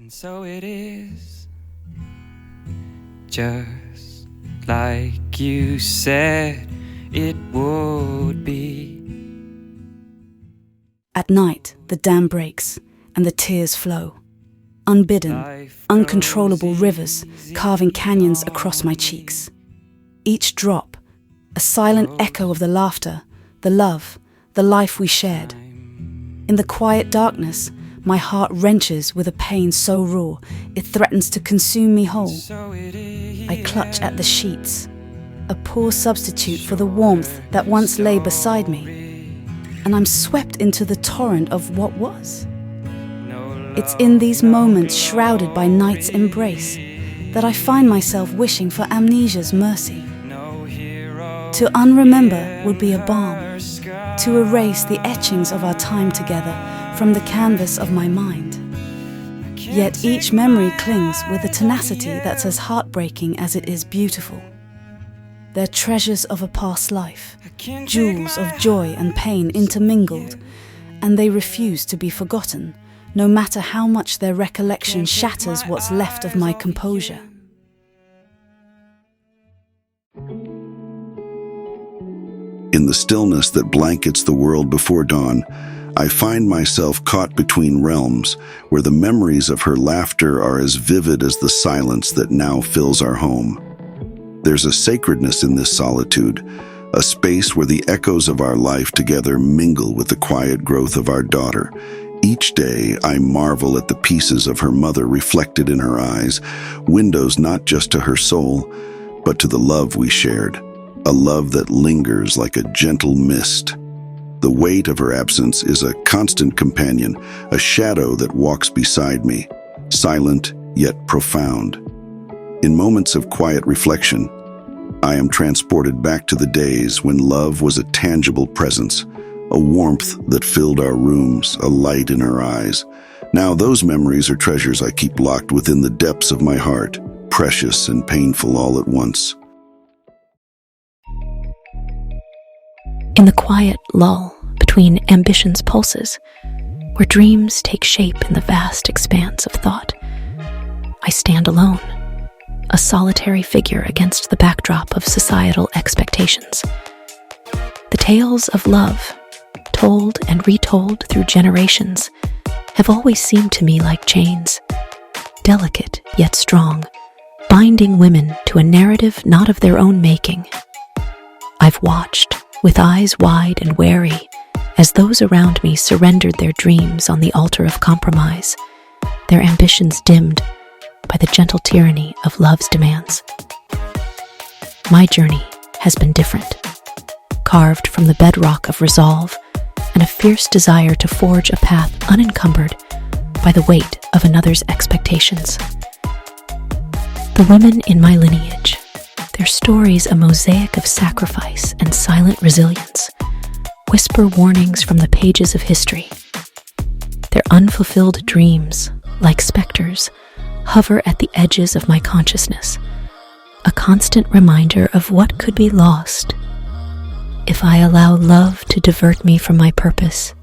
And so it is, just like you said it would be. At night, the dam breaks and the tears flow. Unbidden, uncontrollable rivers carving canyons across my cheeks. Each drop, a silent echo of the laughter, the love, the life we shared. In the quiet darkness, my heart wrenches with a pain so raw, it threatens to consume me whole. I clutch at the sheets, a poor substitute for the warmth that once lay beside me. And I'm swept into the torrent of what was. It's in these moments shrouded by night's embrace that I find myself wishing for amnesia's mercy. To unremember would be a balm, to erase the etchings of our time together from the canvas of my mind. Yet each memory clings with a tenacity that's as heartbreaking as it is beautiful. They're treasures of a past life, jewels of joy and pain intermingled, and they refuse to be forgotten, no matter how much their recollection shatters what's left of my composure. In the stillness that blankets the world before dawn, I find myself caught between realms where the memories of her laughter are as vivid as the silence that now fills our home. There's a sacredness in this solitude, a space where the echoes of our life together mingle with the quiet growth of our daughter. Each day, I marvel at the pieces of her mother reflected in her eyes, windows not just to her soul, but to the love we shared, a love that lingers like a gentle mist. The weight of her absence is a constant companion, a shadow that walks beside me, silent yet profound. In moments of quiet reflection, I am transported back to the days when love was a tangible presence, a warmth that filled our rooms, a light in our eyes. Now those memories are treasures I keep locked within the depths of my heart, precious and painful all at once. In the quiet lull between ambition's pulses, where dreams take shape in the vast expanse of thought, I stand alone, a solitary figure against the backdrop of societal expectations. The tales of love, told and retold through generations, have always seemed to me like chains, delicate yet strong, binding women to a narrative not of their own making. I've watched, with eyes wide and wary, as those around me surrendered their dreams on the altar of compromise, their ambitions dimmed by the gentle tyranny of love's demands. My journey has been different, carved from the bedrock of resolve and a fierce desire to forge a path unencumbered by the weight of another's expectations. The women in my lineage, their stories a mosaic of sacrifice and silent resilience, whisper warnings from the pages of history. Their unfulfilled dreams, like specters, hover at the edges of my consciousness, a constant reminder of what could be lost if I allow love to divert me from my purpose.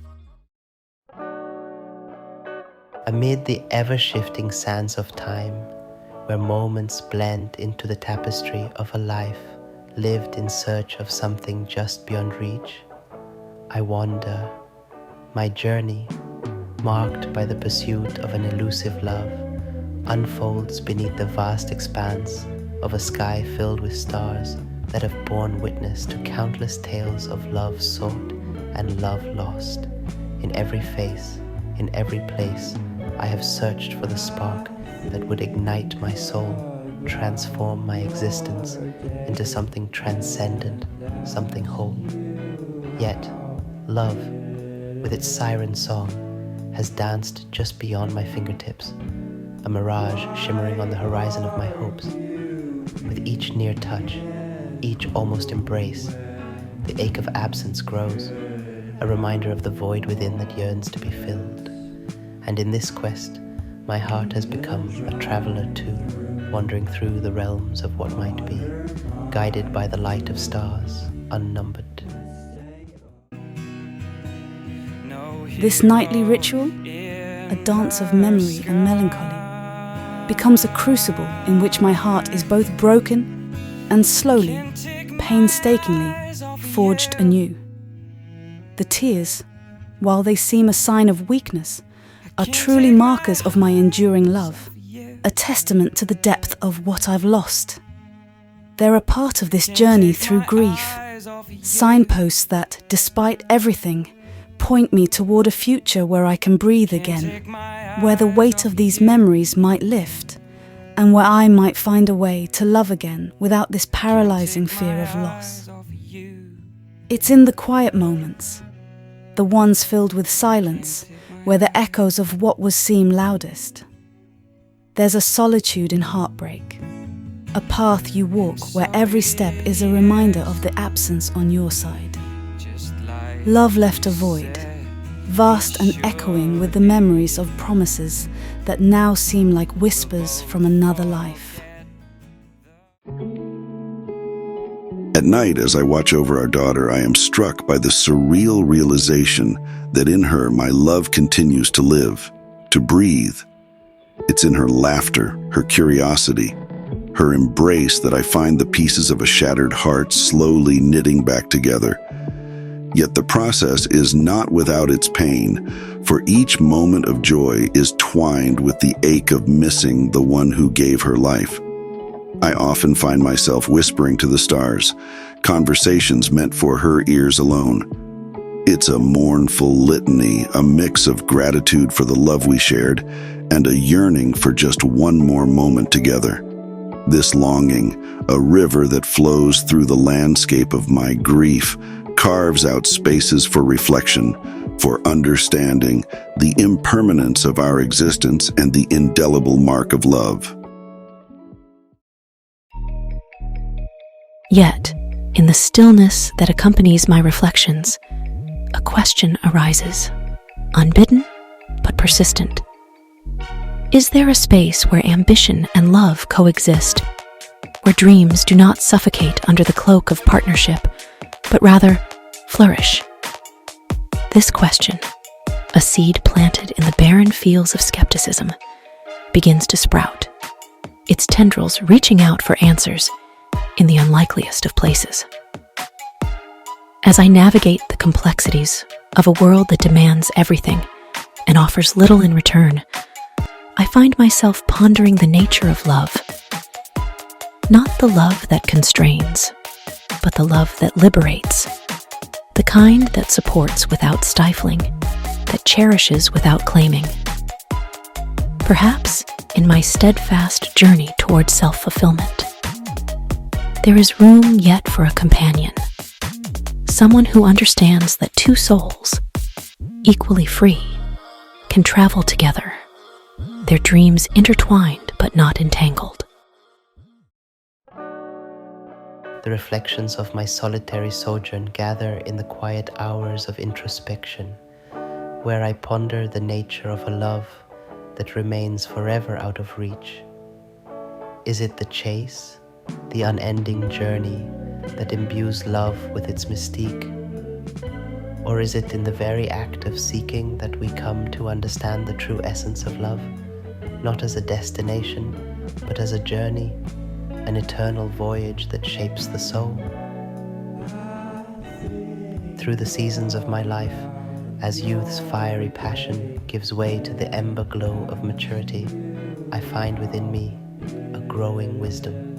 Amid the ever-shifting sands of time, where moments blend into the tapestry of a life lived in search of something just beyond reach, I wander, my journey, marked by the pursuit of an elusive love, unfolds beneath the vast expanse of a sky filled with stars that have borne witness to countless tales of love sought and love lost. In every face, in every place, I have searched for the spark that would ignite my soul, transform my existence into something transcendent, something whole. Yet, love, with its siren song, has danced just beyond my fingertips, a mirage shimmering on the horizon of my hopes. With each near touch, each almost embrace, the ache of absence grows, a reminder of the void within that yearns to be filled. And in this quest, my heart has become a traveler too, wandering through the realms of what might be, guided by the light of stars, unnumbered. This nightly ritual, a dance of memory and melancholy, becomes a crucible in which my heart is both broken and slowly, painstakingly forged anew. The tears, while they seem a sign of weakness, are truly markers of my enduring love, a testament to the depth of what I've lost. They're a part of this journey through grief, signposts that, despite everything, point me toward a future where I can breathe again, where the weight of these memories might lift, and where I might find a way to love again without this paralyzing fear of loss. It's in the quiet moments, the ones filled with silence, where the echoes of what was seem loudest. There's a solitude in heartbreak, a path you walk where every step is a reminder of the absence on your side. Love left a void, vast and echoing with the memories of promises that now seem like whispers from another life. At night, as I watch over our daughter, I am struck by the surreal realization that in her my love continues to live, to breathe. It's in her laughter, her curiosity, her embrace that I find the pieces of a shattered heart slowly knitting back together. Yet the process is not without its pain, for each moment of joy is twined with the ache of missing the one who gave her life. I often find myself whispering to the stars, conversations meant for her ears alone. It's a mournful litany, a mix of gratitude for the love we shared and a yearning for just one more moment together. This longing, a river that flows through the landscape of my grief, carves out spaces for reflection, for understanding the impermanence of our existence and the indelible mark of love. Yet, in the stillness that accompanies my reflections, a question arises, unbidden but persistent. Is there a space where ambition and love coexist, where dreams do not suffocate under the cloak of partnership, but rather flourish? This question, a seed planted in the barren fields of skepticism, begins to sprout, its tendrils reaching out for answers in the unlikeliest of places. As I navigate the complexities of a world that demands everything and offers little in return, I find myself pondering the nature of love. Not the love that constrains, but the love that liberates. The kind that supports without stifling, that cherishes without claiming. Perhaps in my steadfast journey toward self-fulfillment, there is room yet for a companion, someone who understands that two souls, equally free, can travel together, their dreams intertwined but not entangled. The reflections of my solitary sojourn gather in the quiet hours of introspection, where I ponder the nature of a love that remains forever out of reach. Is it the chase, the unending journey that imbues love with its mystique? Or is it in the very act of seeking that we come to understand the true essence of love, not as a destination, but as a journey, an eternal voyage that shapes the soul? Through the seasons of my life, as youth's fiery passion gives way to the ember glow of maturity, I find within me a growing wisdom.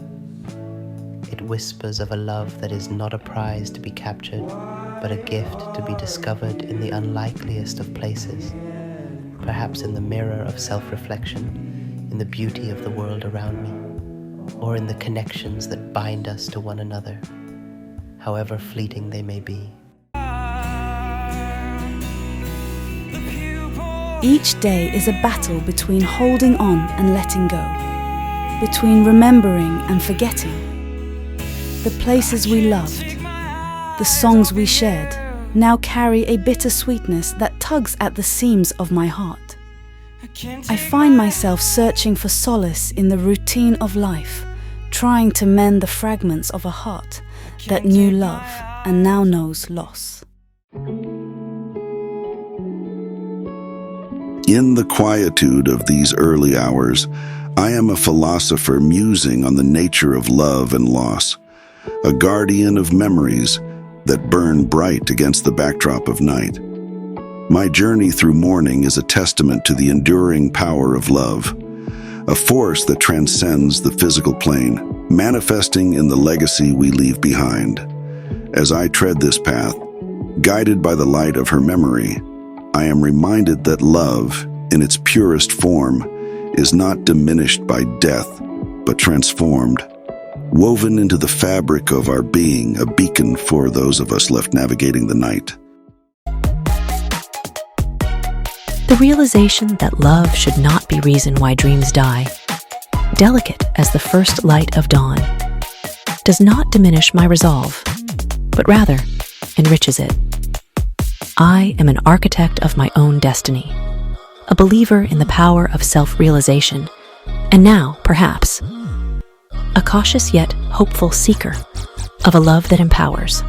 It whispers of a love that is not a prize to be captured, but a gift to be discovered in the unlikeliest of places, perhaps in the mirror of self-reflection, in the beauty of the world around me, or in the connections that bind us to one another, however fleeting they may be. Each day is a battle between holding on and letting go, between remembering and forgetting. The places we loved, the songs we shared, now carry a bitter sweetness that tugs at the seams of my heart. I find myself searching for solace in the routine of life, trying to mend the fragments of a heart that knew love and now knows loss. In the quietude of these early hours, I am a philosopher musing on the nature of love and loss, a guardian of memories that burn bright against the backdrop of night. My journey through mourning is a testament to the enduring power of love, a force that transcends the physical plane, manifesting in the legacy we leave behind. As I tread this path, guided by the light of her memory, I am reminded that love, in its purest form, is not diminished by death, but transformed, woven into the fabric of our being, a beacon for those of us left navigating the night. The realization that love should not be reason why dreams die, delicate as the first light of dawn, does not diminish my resolve, but rather enriches it. I am an architect of my own destiny, a believer in the power of self-realization, and now, perhaps, a cautious yet hopeful seeker of a love that empowers.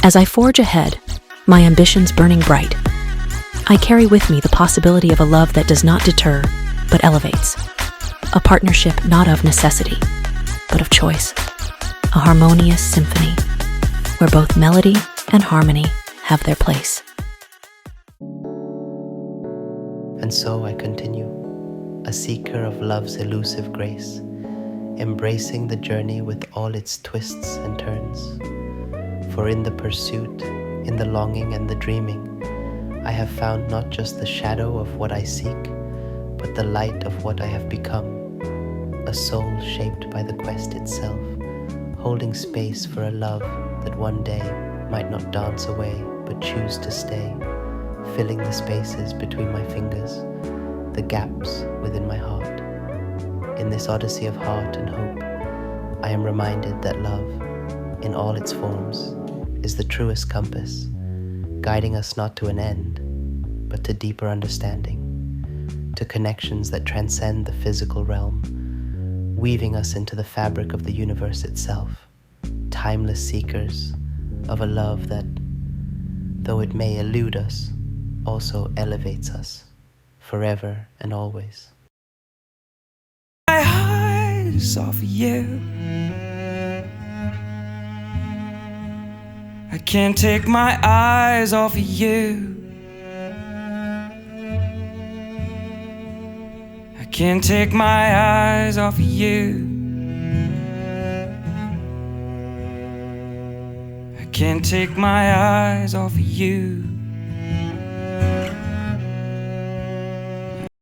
As I forge ahead, my ambitions burning bright, I carry with me the possibility of a love that does not deter, but elevates. A partnership not of necessity, but of choice. A harmonious symphony, where both melody and harmony have their place. And so I continue, a seeker of love's elusive grace, embracing the journey with all its twists and turns. For in the pursuit, in the longing and the dreaming, I have found not just the shadow of what I seek, but the light of what I have become, a soul shaped by the quest itself, holding space for a love that one day might not dance away, but choose to stay, filling the spaces between my fingers, the gaps within my heart. In this odyssey of heart and hope, I am reminded that love, in all its forms, is the truest compass, guiding us not to an end, but to deeper understanding, to connections that transcend the physical realm, weaving us into the fabric of the universe itself, timeless seekers of a love that, though it may elude us, also elevates us, forever and always. My eyes off of you. I can't take my eyes off of you. I can't take my eyes off of you. I can't take my eyes off of you.